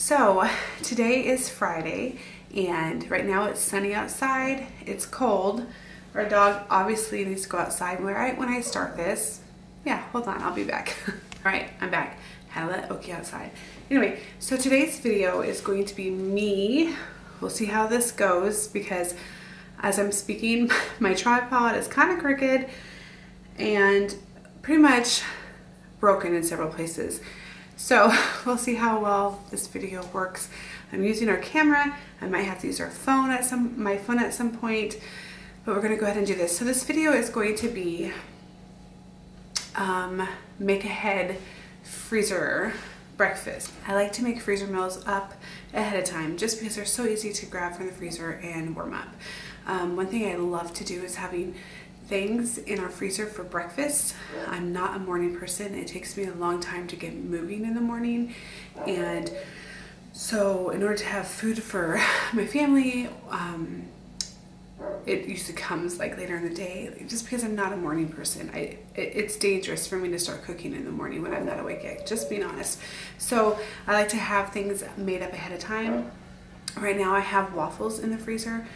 So today is Friday and right now it's sunny outside. It's cold. Our dog obviously needs to go outside right when I start this. Yeah, hold on, I'll be back. All right, I'm back. Had to let Oki outside. Anyway, so today's video is going to be me. We'll see how this goes because as I'm speaking, my tripod is kind of crooked and pretty much broken in several places. So we'll see how well this video works. I'm using our camera. I might have to use our phone my phone at some point, but we're gonna go ahead and do this. So this video is going to be make ahead freezer breakfast. I like to make freezer meals up ahead of time just because they're so easy to grab from the freezer and warm up. One thing I love to do is having things in our freezer for breakfast. I'm not a morning person. It takes me a long time to get moving in the morning, and so in order to have food for my family, it usually comes like later in the day just because I'm not a morning person. It's dangerous for me to start cooking in the morning when I'm not awake yet, just being honest. So I like to have things made up ahead of time. Right now I have waffles in the freezer.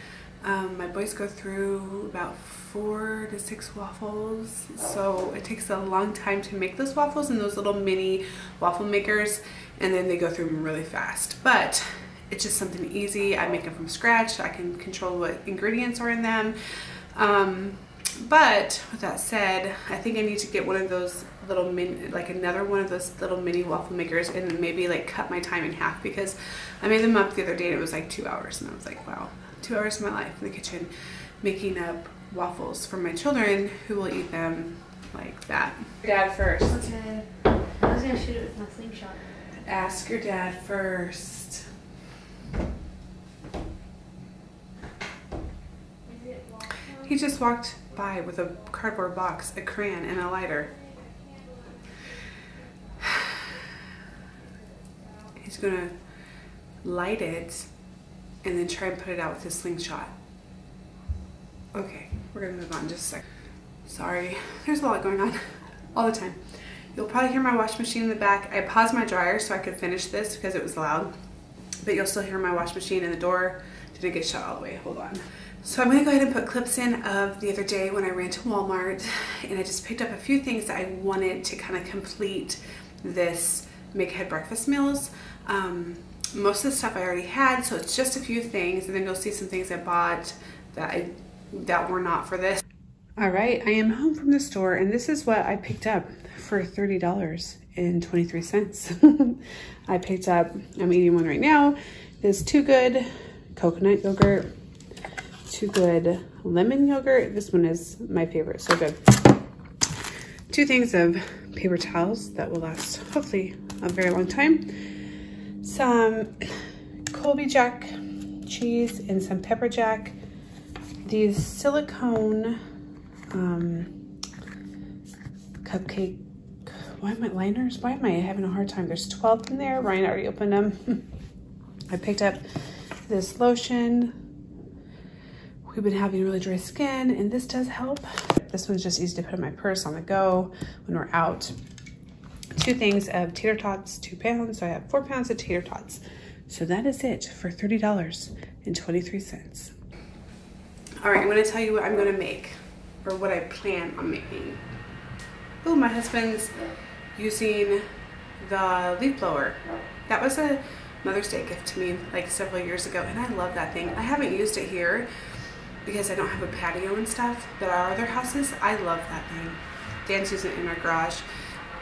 My boys go through about 4 to 6 waffles, so it takes a long time to make those waffles in those little mini waffle makers, and then they go through them really fast. But it's just something easy. I make them from scratch. I can control what ingredients are in them. But with that said, I think I need to get one of those little mini, like another one of those little mini waffle makers, and maybe like cut my time in half because I made them up the other day and it was like 2 hours, and I was like, wow, 2 hours of my life in the kitchen making up waffles for my children who will eat them like that. Dad first. Okay. I was gonna shoot it with my slingshot. Ask your dad first. He just walked by with a cardboard box, a crayon, and a lighter. He's gonna light it and then try and put it out with his slingshot. Okay, we're gonna move on just a sec. Sorry, there's a lot going on all the time. You'll probably hear my wash machine in the back. I paused my dryer so I could finish this because it was loud, but you'll still hear my wash machine, and the door didn't get shut all the way. Hold on. So I'm gonna go ahead and put clips in of the other day when I ran to Walmart, and I just picked up a few things that I wanted to kind of complete this make ahead breakfast meals. Most of the stuff I already had, so it's just a few things, and then you'll see some things I bought that were not for this. All right, I am home from the store, and this is what I picked up for $30.23. I picked up, I'm eating one right now, this Too Good coconut yogurt, Too Good lemon yogurt. This one is my favorite, so good. 2 things of paper towels that will last hopefully a very long time. Some Colby Jack cheese and some pepper jack. These silicone cupcake, liners? Why am I having a hard time? There's 12 in there. Ryan already opened them. I picked up this lotion. We've been having really dry skin, and this does help. This one's just easy to put in my purse on the go when we're out. 2 things of tater tots, 2 pounds. So I have 4 pounds of tater tots. So that is it for $30.23. All right, I'm gonna tell you what I'm gonna make, or what I plan on making. Oh, my husband's using the leaf blower. That was a Mother's Day gift to me like several years ago, and I love that thing. I haven't used it here because I don't have a patio and stuff, but our other houses, I love that thing. Dan's using it in our garage.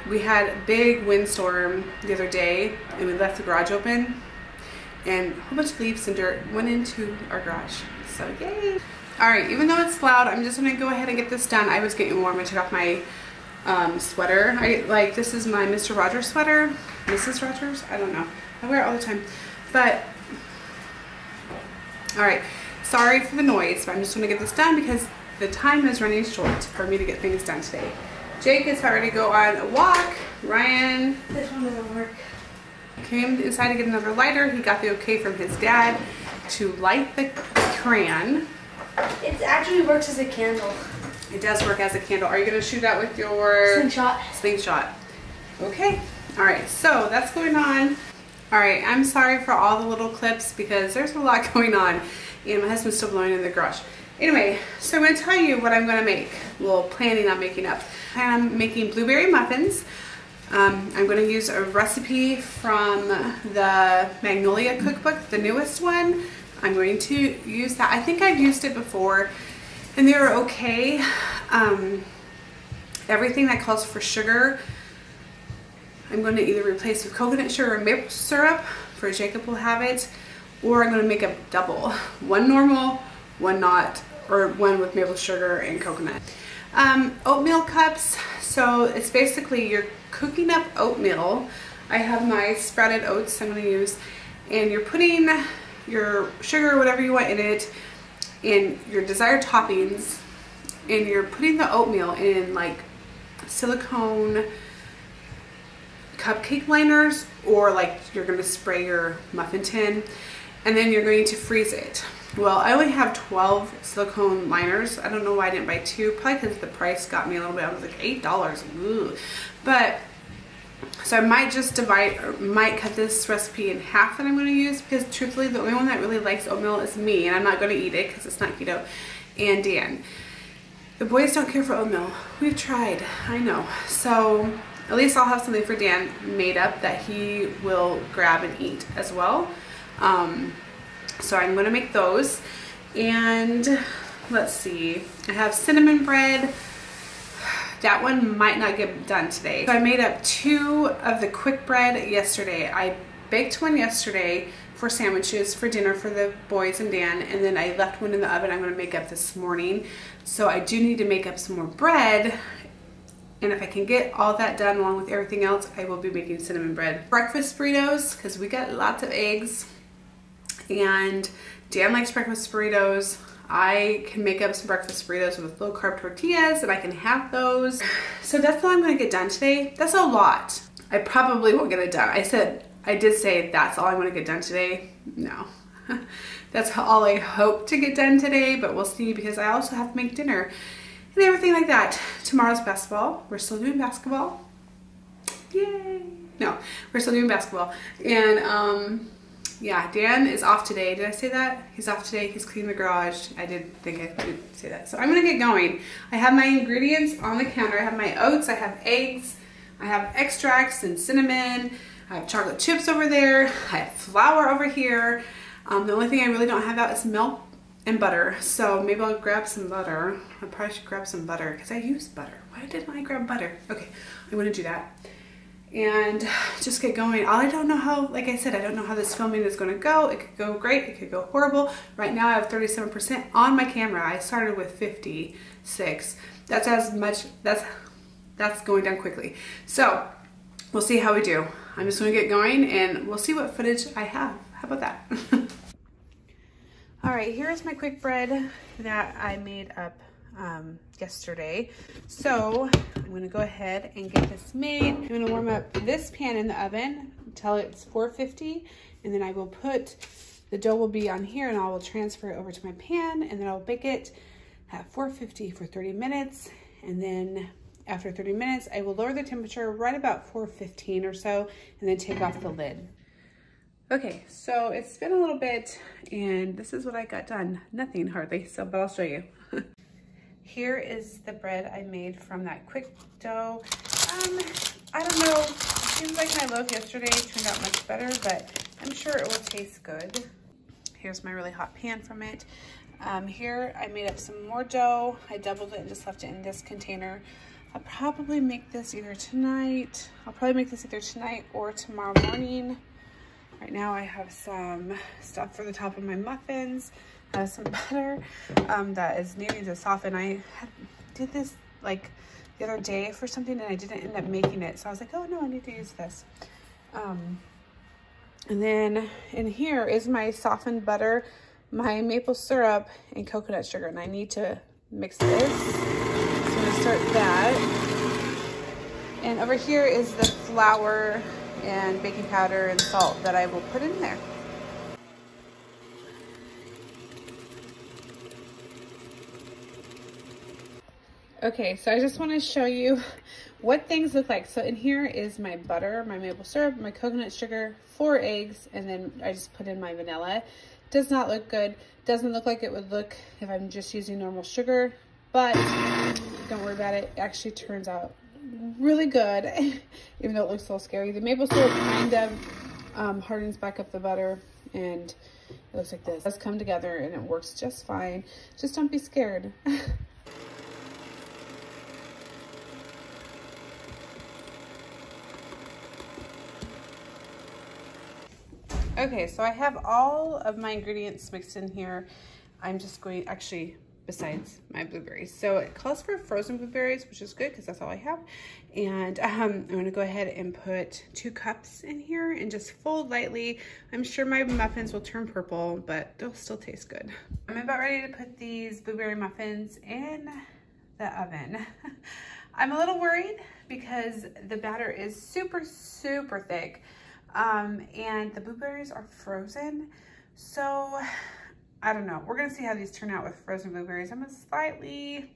We had a big windstorm the other day, and we left the garage open, and a whole bunch of leaves and dirt went into our garage. So yay! All right, even though it's loud, I'm just gonna go ahead and get this done. I was getting warm. I took off my sweater. This is my Mr. Rogers sweater. Mrs. Rogers? I don't know. I wear it all the time. But, all right. Sorry for the noise, but I'm just gonna get this done because the time is running short for me to get things done today. Jake is about ready to go on a walk. Ryan. This one doesn't work. Came inside to get another lighter. He got the okay from his dad to light the crayon. It actually works as a candle. It does work as a candle. Are you going to shoot that with your slingshot? Slingshot. Okay. All right. So that's going on. All right, I'm sorry for all the little clips because there's a lot going on and my husband's still blowing in the garage. Anyway, so I'm gonna tell you what I'm gonna make. Well, planning on making up. I'm making blueberry muffins. I'm gonna use a recipe from the Magnolia cookbook, the newest one. I'm going to use that. I think I've used it before and they were okay. Everything that calls for sugar, I'm going to either replace with coconut sugar or maple syrup, for Jacob will have it, or I'm going to make a double. One normal, one not, or one with maple sugar and coconut. Oatmeal cups, so it's basically you're cooking up oatmeal. I have my sprouted oats I'm going to use, and you're putting your sugar, whatever you want in it, in your desired toppings, and you're putting the oatmeal in like silicone cupcake liners, or like you're going to spray your muffin tin, and then you're going to freeze it. Well, I only have 12 silicone liners. I don't know why I didn't buy 2, probably because the price got me a little bit. I was like $8. Ooh. But so I might just divide, or might cut this recipe in half that I'm going to use, because truthfully the only one that really likes oatmeal is me, and I'm not going to eat it because it's not keto, and Dan. The boys don't care for oatmeal. We've tried, I know. So at least I'll have something for Dan made up that he will grab and eat as well. So I'm going to make those. And let's see, I have cinnamon bread. That one might not get done today. So I made up 2 of the quick bread yesterday. I baked one yesterday for sandwiches for dinner for the boys and Dan, and then I left one in the oven I'm going to make up this morning. So I do need to make up some more bread. And if I can get all that done along with everything else, I will be making cinnamon bread. Breakfast burritos, because we got lots of eggs. And Dan likes breakfast burritos. I can make up some breakfast burritos with low carb tortillas, and I can have those. So that's all I'm gonna get done today. That's a lot. I probably won't get it done. I did say that's all I'm gonna get done today. No. That's all I hope to get done today, but we'll see, because I also have to make dinner and everything like that. Tomorrow's basketball. We're still doing basketball. Yay. No, we're still doing basketball. And yeah, Dan is off today. Did I say that? He's off today. He's cleaning the garage. I did think I did say that. So I'm gonna get going. I have my ingredients on the counter. I have my oats, I have eggs, I have extracts and cinnamon, I have chocolate chips over there, I have flour over here. The only thing I really don't have out is milk and butter. So maybe I'll grab some butter. I probably should grab some butter because I use butter. Why didn't I grab butter? Okay, I'm gonna do that and just get going. I don't know how, like I said, I don't know how this filming is gonna go. It could go great, it could go horrible. Right now I have 37% on my camera. I started with 56. That's as much, that's going down quickly. So we'll see how we do. I'm just gonna get going and we'll see what footage I have. How about that? All right, here's my quick bread that I made up yesterday. So I'm gonna go ahead and get this made. I'm gonna warm up this pan in the oven until it's 450, and then I will put, the dough will be on here, and I will transfer it over to my pan, and then I'll bake it at 450 for 30 minutes. And then after 30 minutes, I will lower the temperature right about 415 or so, and then take off the lid. Okay, so it's been a little bit, and this is what I got done. Nothing hardly, so, but I'll show you. Here is the bread I made from that quick dough. I don't know, it seems like my loaf yesterday turned out much better, but I'm sure it will taste good. Here's my really hot pan from it. Here I made up some more dough. I doubled it and just left it in this container. I'll probably make this either tonight. Or tomorrow morning. Right now I have some stuff for the top of my muffins. I have some butter that is needing to soften. I did this like the other day for something and I didn't end up making it. So I was like, oh no, I need to use this. And then in here is my softened butter, my maple syrup, and coconut sugar. And I need to mix this. So I'm gonna start that. And over here is the flour and baking powder and salt that I will put in there. Okay, so I just want to show you what things look like. So in here is my butter, my maple syrup, my coconut sugar, 4 eggs, and then I just put in my vanilla. Does not look good. Doesn't look like it would look if I'm just using normal sugar, but don't worry about it. It actually turns out really good, even though it looks a little scary. The maple syrup kind of hardens back up the butter, and it looks like this. It does come together and it works just fine. Just don't be scared. Okay, so I have all of my ingredients mixed in here. I'm just going, actually, besides my blueberries. So it calls for frozen blueberries, which is good because that's all I have. And I'm going to go ahead and put 2 cups in here and just fold lightly. I'm sure my muffins will turn purple, but they'll still taste good. I'm about ready to put these blueberry muffins in the oven. I'm a little worried because the batter is super, super thick. And the blueberries are frozen, so I don't know. We're gonna see how these turn out with frozen blueberries. I'm slightly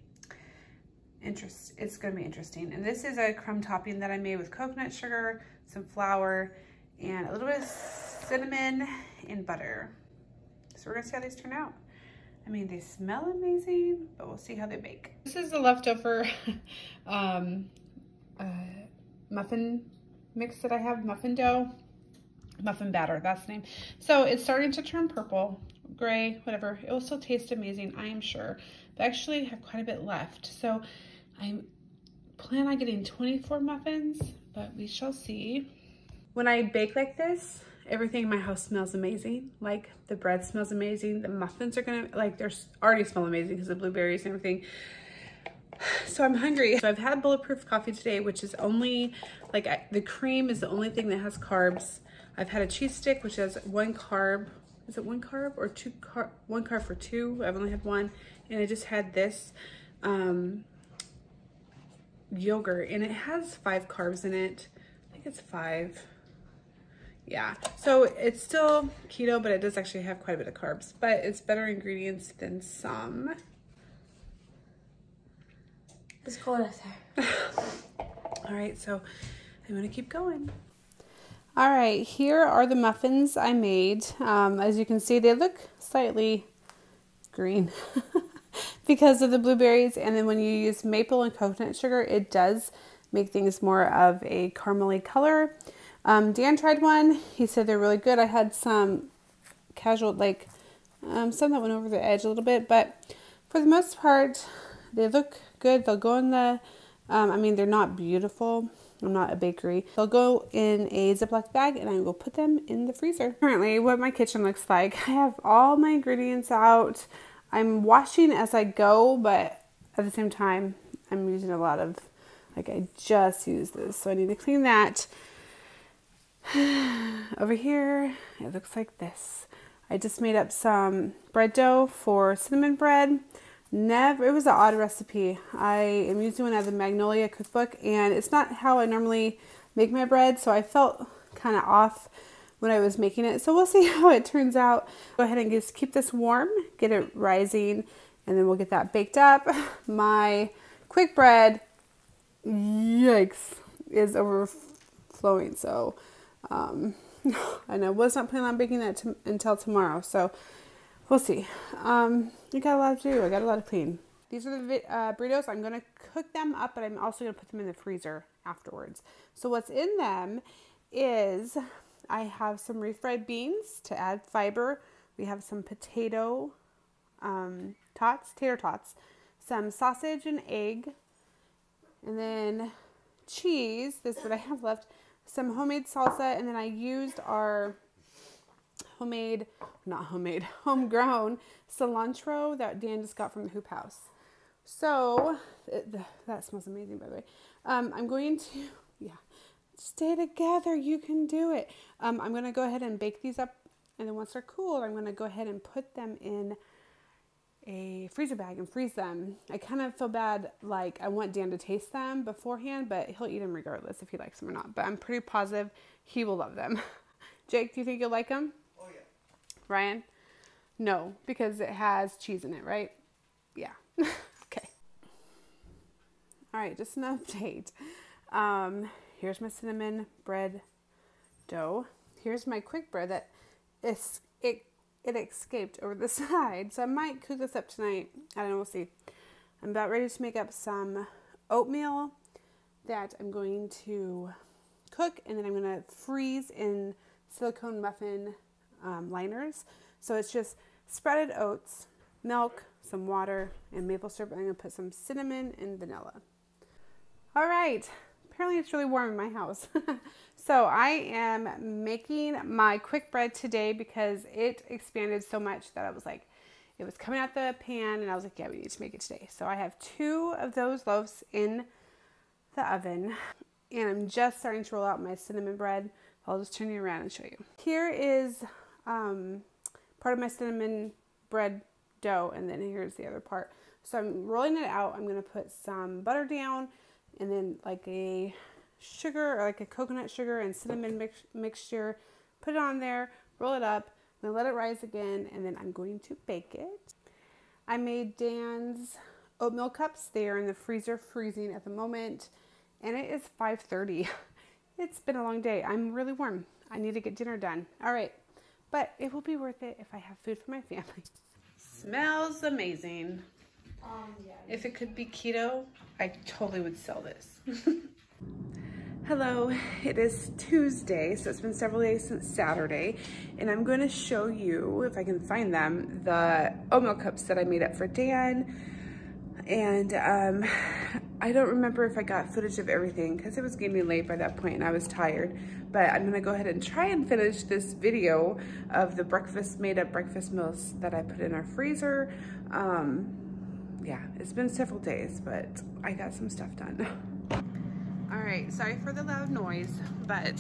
interested. It's gonna be interesting. And this is a crumb topping that I made with coconut sugar, some flour, and a little bit of cinnamon and butter. So we're gonna see how these turn out. I mean, they smell amazing, but we'll see how they bake. This is the leftover muffin mix that I have, muffin dough. Muffin batter, that's the name. So it's starting to turn purple, gray, whatever. It will still taste amazing, I am sure. But I actually have quite a bit left. So I plan on getting 24 muffins, but we shall see. When I bake like this, everything in my house smells amazing. Like the bread smells amazing. The muffins are gonna, like, they're already smell amazing because of blueberries and everything. So I'm hungry. So I've had bulletproof coffee today, which is only, like, the cream is the only thing that has carbs. I've had a cheese stick, which has 1 carb. Is it 1 carb or 2 carb? 1 carb for 2. I've only had 1. And I just had this yogurt, and it has 5 carbs in it. I think it's 5. Yeah. So it's still keto, but it does actually have quite a bit of carbs. But it's better ingredients than some. It's cold out there. All right, so I'm gonna keep going. All right, here are the muffins I made. As you can see, they look slightly green because of the blueberries. And then when you use maple and coconut sugar, it does make things more of a caramely color. Dan tried one. He said they're really good. I had some casual, like some that went over the edge a little bit, but for the most part, they look good. They'll go in the, I mean, they're not beautiful. I'm not a bakery. They'll go in a Ziploc bag and I will put them in the freezer. Currently, what my kitchen looks like, I have all my ingredients out. I'm washing as I go, but at the same time, I'm using a lot of, like, I just used this, so I need to clean that. Over here, it looks like this. I just made up some bread dough for cinnamon bread. It was an odd recipe. I am using one out of the Magnolia cookbook, and it's not how I normally make my bread, so I felt kind of off when I was making it. So we'll see how it turns out. Go ahead and just keep this warm, get it rising, and then we'll get that baked up. My quick bread, yikes, is overflowing, so and I was not planning on baking that until tomorrow, so we'll see. I got a lot to do. I got a lot to clean. These are the burritos. I'm going to cook them up, but I'm also going to put them in the freezer afterwards. So what's in them is I have some refried beans to add fiber. We have some tater tots, some sausage and egg, and then cheese. This is what I have left. Some homemade salsa, and then I used our homegrown cilantro that Dan just got from the Hoop House. So that smells amazing, by the way. I'm going to, stay together. You can do it. I'm going to go ahead and bake these up, and then once they're cool, I'm going to go ahead and put them in a freezer bag and freeze them. I kind of feel bad, like I want Dan to taste them beforehand, but he'll eat them regardless if he likes them or not. But I'm pretty positive he will love them. Jake, do you think you'll like them? Oh yeah. Ryan? No, because it has cheese in it, right? Yeah. Okay. All right, just an update. Here's my cinnamon bread dough. Here's my quick bread that it escaped over the side. So I might cook this up tonight. I don't know, we'll see. I'm about ready to make up some oatmeal that I'm going to cook, and then I'm going to freeze in silicone muffin liners. So it's just sprouted oats, milk, some water, and maple syrup. I'm going to put some cinnamon and vanilla. All right. Apparently it's really warm in my house. So I am making my quick bread today because it expanded so much that I was like, it was coming out the pan and I was like, yeah, we need to make it today. So I have 2 of those loaves in the oven and I'm just starting to roll out my cinnamon bread. I'll just turn it around and show you. Here is part of my cinnamon bread dough, and then here's the other part. So I'm rolling it out. I'm going to put some butter down and then like a sugar or like a coconut sugar and cinnamon mixture, put it on there, roll it up, then let it rise again, and then I'm going to bake it. I made Dan's oatmeal cups. They are in the freezer freezing at the moment, and it is 5:30. It's been a long day. I'm really warm. I need to get dinner done. All right, but it will be worth it if I have food for my family. Smells amazing. Yeah. If it could be keto, I totally would sell this. Hello, it is Tuesday, so it's been several days since Saturday, and I'm going to show you, if I can find them, the oatmeal cups that I made up for Dan. And I don't remember if I got footage of everything because it was getting late by that point and I was tired, but I'm gonna go ahead and try and finish this video of the made up breakfast meals that I put in our freezer. Yeah, it's been several days, but I got some stuff done. All right, sorry for the loud noise, but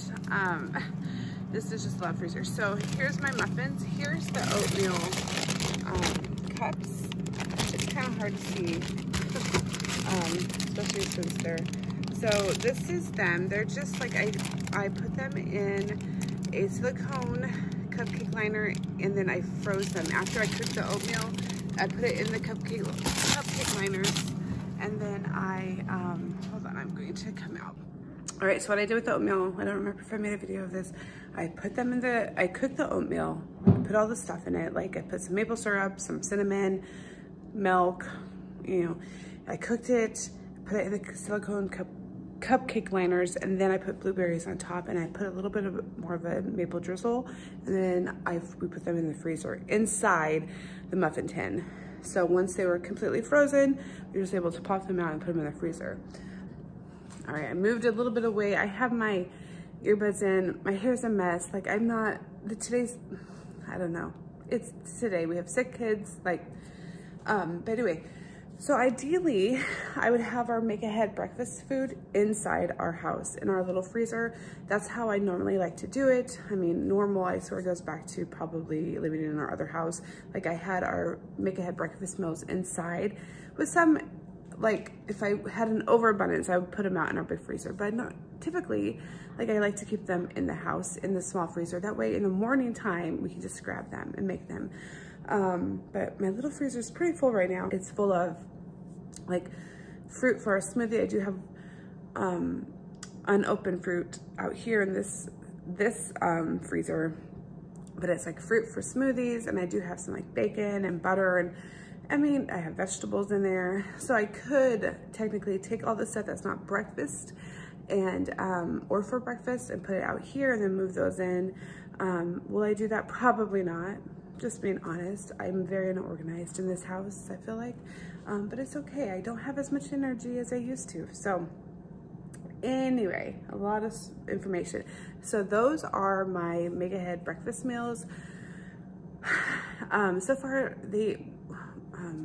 this is just a loud freezer. So here's my muffins. Here's the oatmeal cups. It's kind of hard to see, especially since they're, so this is them. They're just like, I put them in a silicone cupcake liner and then I froze them. After I cooked the oatmeal, I put it in the cupcake liners, and then hold on, I'm going to come out. All right, so what I did with the oatmeal, I don't remember if I made a video of this. I cooked the oatmeal, put all the stuff in it. Like I put some maple syrup, some cinnamon, milk, you know, I cooked it, put it in the silicone cupcake liners, and then I put blueberries on top, and I put a little bit of more of a maple drizzle, and then we put them in the freezer inside the muffin tin. So once they were completely frozen, we were just able to pop them out and put them in the freezer. All right, I moved a little bit away. I have my earbuds in. My hair's a mess. Like I don't know. It's today. We have sick kids. Like, but anyway, so ideally I would have our make ahead breakfast food inside our house in our little freezer. That's how I normally like to do it. I mean, normal, I sort of goes back to probably living in our other house. Like I had our make ahead breakfast meals inside with some, like if I had an overabundance, I would put them out in our big freezer, but not typically. Like I like to keep them in the house in the small freezer. That way in the morning time, we can just grab them and make them. But my little freezer is pretty full right now. It's full of like fruit for a smoothie. I do have unopened fruit out here in this freezer, but it's like fruit for smoothies, and I do have some like bacon and butter, and I mean, I have vegetables in there. So I could technically take all the stuff that's not breakfast and or for breakfast and put it out here and then move those in. Will I do that? Probably not. Just being honest, I'm very unorganized in this house, I feel like, but it's okay. I don't have as much energy as I used to. So anyway, a lot of information. So those are my make ahead breakfast meals. So far the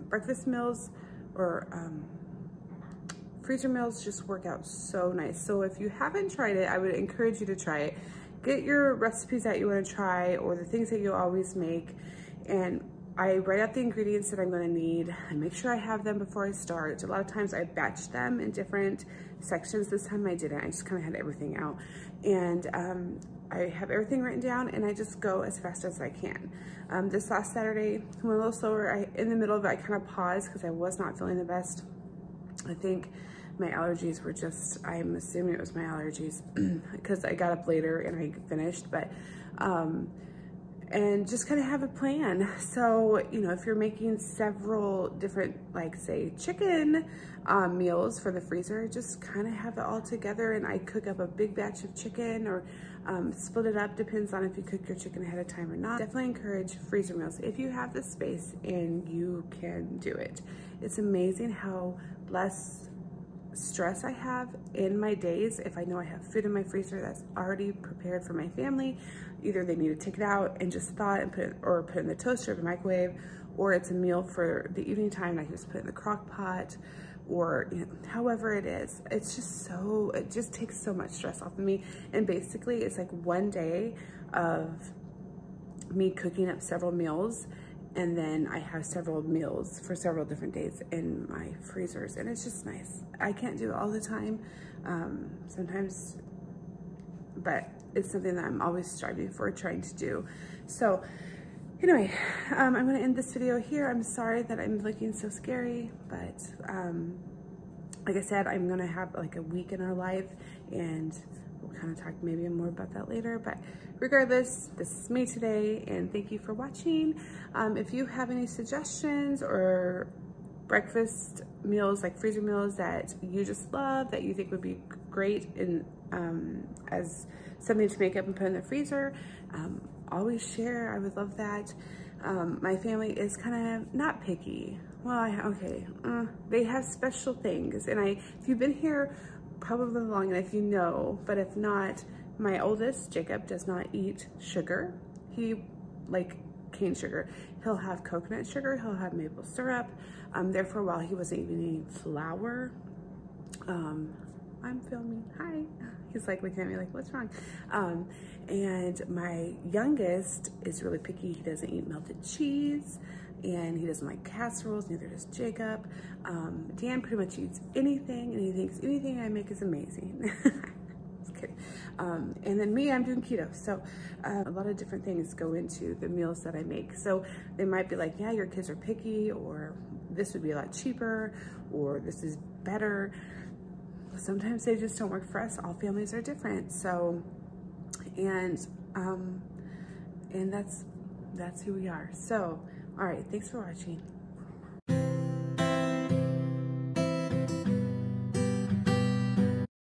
breakfast meals or freezer meals just work out so nice. So if you haven't tried it, I would encourage you to try it. Get your recipes that you want to try or the things that you always make, and I write out the ingredients that I'm going to need. I make sure I have them before I start. A lot of times I batch them in different sections. This time I didn't. I just kind of had everything out, and I have everything written down, and I just go as fast as I can. This last Saturday went a little slower. In the middle of it, I kind of paused because I was not feeling the best. I think my allergies were just, I'm assuming it was my allergies because I got up later and I finished, but, and just kind of have a plan. So, you know, if you're making several different, like say chicken meals for the freezer, just kind of have it all together. And I cook up a big batch of chicken or split it up, depends on if you cook your chicken ahead of time or not. Definitely encourage freezer meals if you have the space and you can do it. It's amazing how less stress I have in my days if I know I have food in my freezer that's already prepared for my family. Either they need to take it out and just thaw it and put it in the toaster or the microwave, or it's a meal for the evening time and I can just put it in the crock pot, or you know, however it is. It's just so, it just takes so much stress off of me. And basically it's like one day of me cooking up several meals, and then I have several meals for several different days in my freezers, and it's just nice. I can't do it all the time, sometimes, but it's something that I'm always striving for, trying to do. So anyway, I'm gonna end this video here. I'm sorry that I'm looking so scary, but like I said, I'm gonna have like a week in our life, and we'll kind of talk maybe more about that later. But regardless, this is me today, and thank you for watching. If you have any suggestions or breakfast meals, like freezer meals that you just love, that you think would be great in as something to make up and put in the freezer, always share. I would love that. My family is kind of not picky. Well, they have special things, and if you've been here probably long enough, you know, but if not, my oldest, Jacob, does not eat sugar. He, like cane sugar, he'll have coconut sugar, he'll have maple syrup. There for a while, he wasn't even eating flour. I'm filming, hi. He's like looking at me like, what's wrong? And my youngest is really picky. He doesn't eat melted cheese, and he doesn't like casseroles, neither does Jacob. Dan pretty much eats anything, and he thinks anything I make is amazing. Just kidding. And then me, I'm doing keto. So a lot of different things go into the meals that I make. So they might be like, yeah, your kids are picky, or this would be a lot cheaper, or this is better. Sometimes they just don't work for us. All families are different. So, and that's who we are. So, all right, thanks for watching.